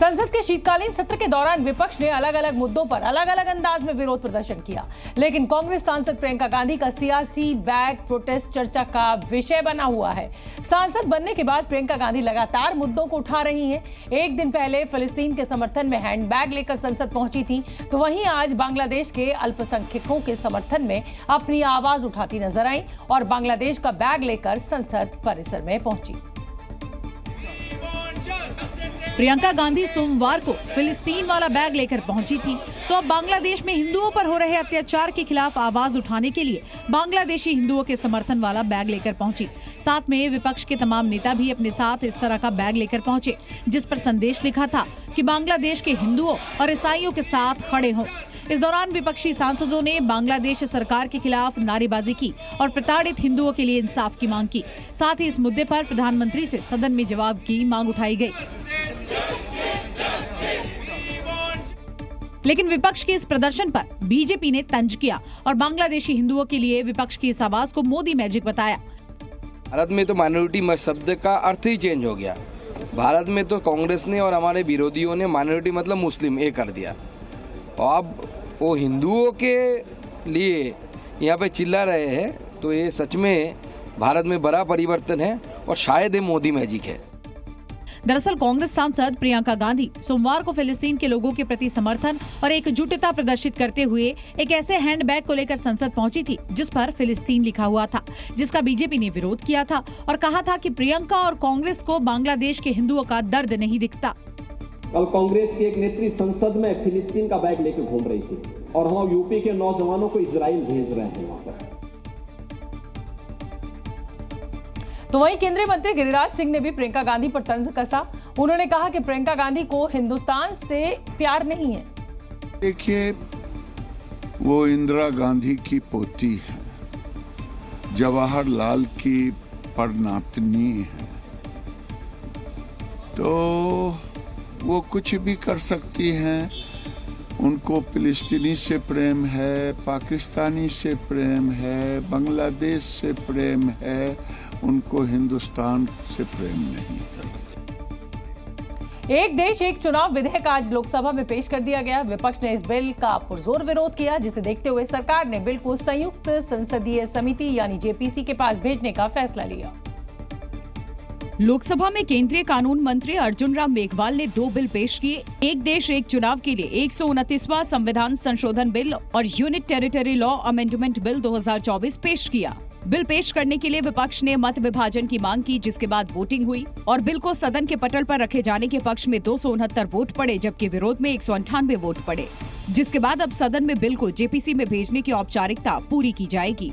संसद के शीतकालीन सत्र के दौरान विपक्ष ने अलग अलग मुद्दों पर अलग अलग अंदाज में विरोध प्रदर्शन किया, लेकिन कांग्रेस सांसद प्रियंका गांधी का सियासी बैग प्रोटेस्ट चर्चा का विषय बना हुआ है। सांसद बनने के बाद प्रियंका गांधी लगातार मुद्दों को उठा रही हैं। एक दिन पहले फिलिस्तीन के समर्थन में हैंडबैग लेकर संसद पहुंची थी, तो वहीं आज बांग्लादेश के अल्पसंख्यकों के समर्थन में अपनी आवाज उठाती नजर आई और बांग्लादेश का बैग लेकर संसद परिसर में पहुंची। प्रियंका गांधी सोमवार को फिलिस्तीन वाला बैग लेकर पहुंची थी, तो अब बांग्लादेश में हिंदुओं पर हो रहे अत्याचार के खिलाफ आवाज उठाने के लिए बांग्लादेशी हिंदुओं के समर्थन वाला बैग लेकर पहुंची। साथ में विपक्ष के तमाम नेता भी अपने साथ इस तरह का बैग लेकर पहुंचे, जिस पर संदेश लिखा था कि बांग्लादेश के हिंदुओं और ईसाइयों के साथ खड़े हों। इस दौरान विपक्षी सांसदों ने बांग्लादेश सरकार के खिलाफ नारेबाजी की और प्रताड़ित हिंदुओं के लिए इंसाफ की मांग की। साथ ही इस मुद्दे पर प्रधानमंत्री से सदन में जवाब की मांग उठाई गई। लेकिन विपक्ष के इस प्रदर्शन पर बीजेपी ने तंज किया और बांग्लादेशी हिंदुओं के लिए विपक्ष की इस आवाज को मोदी मैजिक बताया। भारत में तो माइनॉरिटी शब्द का अर्थ ही चेंज हो गया। भारत में तो कांग्रेस ने और हमारे विरोधियों ने माइनॉरिटी मतलब मुस्लिम ये कर दिया, और अब वो हिंदुओं के लिए यहाँ पे चिल्ला रहे हैं। तो ये सच में भारत में बड़ा परिवर्तन है और शायद ये मोदी मैजिक है। दरअसल कांग्रेस सांसद प्रियंका गांधी सोमवार को फिलिस्तीन के लोगों के प्रति समर्थन और एकजुटता प्रदर्शित करते हुए एक ऐसे हैंडबैग को लेकर संसद पहुंची थी जिस पर फिलिस्तीन लिखा हुआ था, जिसका बीजेपी ने विरोध किया था और कहा था कि प्रियंका और कांग्रेस को बांग्लादेश के हिंदुओं का दर्द नहीं दिखता। कल कांग्रेस की एक नेत्री संसद में फिलिस्तीन का बैग लेकर घूम रही थी और हम यूपी के नौजवानों को इजराइल भेज रहे हैं वहां पर। तो वहीं केंद्रीय मंत्री गिरिराज सिंह ने भी प्रियंका गांधी पर तंज कसा। उन्होंने कहा कि प्रियंका गांधी को हिंदुस्तान से प्यार नहीं है। देखिए, वो इंदिरा गांधी की पोती है, जवाहरलाल की परनातनी है, तो वो कुछ भी कर सकती हैं। उनको फिलिस्तीनी से प्रेम है, पाकिस्तानी से प्रेम है, बांग्लादेश से प्रेम है, उनको हिंदुस्तान से प्रेम नहीं। एक देश एक चुनाव विधेयक आज लोकसभा में पेश कर दिया गया। विपक्ष ने इस बिल का पुरजोर विरोध किया, जिसे देखते हुए सरकार ने बिल को संयुक्त संसदीय समिति यानी जेपीसी के पास भेजने का फैसला लिया। लोकसभा में केंद्रीय कानून मंत्री अर्जुन राम मेघवाल ने 2 बिल पेश किए। एक देश एक चुनाव के लिए 129वां संविधान संशोधन बिल और unit territory law amendment bill 2024 पेश किया। बिल पेश करने के लिए विपक्ष ने मत विभाजन की मांग की, जिसके बाद वोटिंग हुई और बिल को सदन के पटल पर रखे जाने के पक्ष में 269 वोट पड़े, जबकि विरोध में 198 वोट पड़े, जिसके बाद अब सदन में बिल को जेपीसी में भेजने की औपचारिकता पूरी की जाएगी।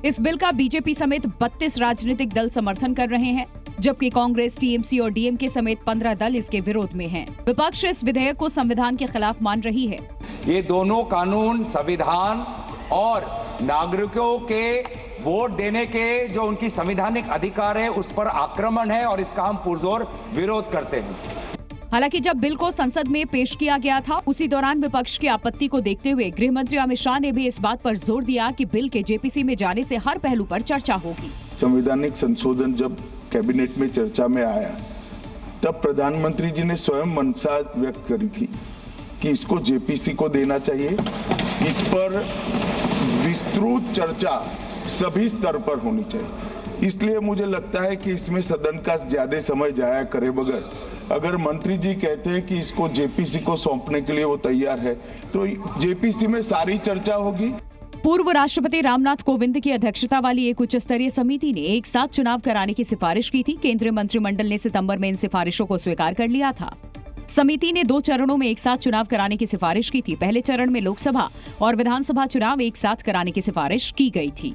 इस बिल का बीजेपी समेत 32 राजनीतिक दल समर्थन कर रहे हैं, जबकि कांग्रेस, टीएमसी और डीएमके समेत 15 दल इसके विरोध में हैं। विपक्ष इस विधेयक को संविधान के खिलाफ मान रही है। ये दोनों कानून संविधान और नागरिकों के वोट देने के जो उनकी संवैधानिक अधिकार है उस पर आक्रमण है और इसका हम पुरजोर विरोध करते हैं। हालांकि जब बिल को संसद में पेश किया गया था, उसी दौरान विपक्ष की आपत्ति को देखते हुए गृह मंत्री अमित शाह ने भी इस बात पर जोर दिया कि बिल के जेपीसी में जाने से हर पहलू पर चर्चा होगी। संवैधानिक संशोधन जब कैबिनेट में चर्चा में आया, तब प्रधानमंत्री जी ने स्वयं मंशा व्यक्त करी थी कि इसको जेपीसी को देना चाहिए। इस पर विस्तृत चर्चा सभी स्तर पर होनी चाहिए। इसलिए मुझे लगता है कि इसमें सदन का ज्यादा समय जाया करे बगैर, अगर मंत्री जी कहते हैं कि इसको जेपीसी को सौंपने के लिए वो तैयार है, तो जेपीसी में सारी चर्चा होगी। पूर्व राष्ट्रपति रामनाथ कोविंद की अध्यक्षता वाली एक उच्च स्तरीय समिति ने एक साथ चुनाव कराने की सिफारिश की थी। केंद्रीय मंत्रिमंडल ने सितंबर में इन सिफारिशों को स्वीकार कर लिया था। समिति ने 2 चरणों में एक साथ चुनाव कराने की सिफारिश की थी। पहले चरण में लोकसभा और विधानसभा चुनाव एक साथ कराने की सिफारिश की गई थी।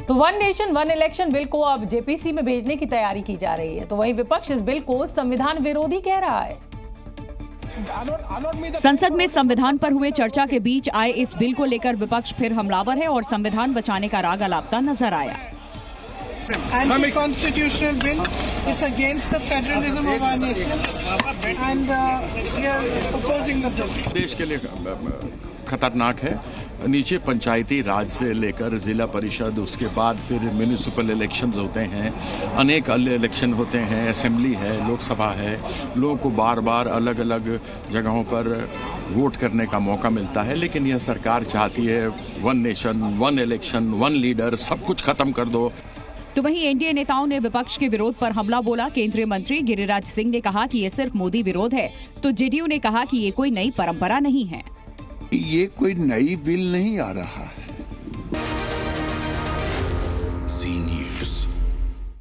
तो one nation one election bill को अब जेपीसी में भेजने की तैयारी की जा रही है। तो वहीं विपक्ष इस बिल को संविधान विरोधी कह रहा है। संसद में संविधान पर हुए चर्चा के बीच आए इस बिल को लेकर विपक्ष फिर हमलावर है और संविधान बचाने का राग अलापता नजर आया। Anti-constitutional bill. It's against the federalism of our nation, and we are opposing the bill. देश के लिए खतरनाक है। नीचे पंचायती राज से लेकर जिला परिषद, उसके बाद फिर म्यूनिसिपल इलेक्शंस होते हैं, अनेक इलेक्शन होते हैं, असेंबली है, लोकसभा है, लोगों को बार बार अलग अलग जगहों पर वोट करने का मौका मिलता है। लेकिन यह सरकार चाहती है one nation, one election, one leader, सब कुछ खत्म कर दो। तो वहीं एनडीए नेताओं ने विपक्ष के विरोध पर हमला बोला। केंद्रीय मंत्री गिरिराज सिंह ने कहा कि ये सिर्फ मोदी विरोध है, तो जेडीयू ने कहा कि ये कोई नई परंपरा नहीं है। ये कोई नई बिल नहीं आ रहा है,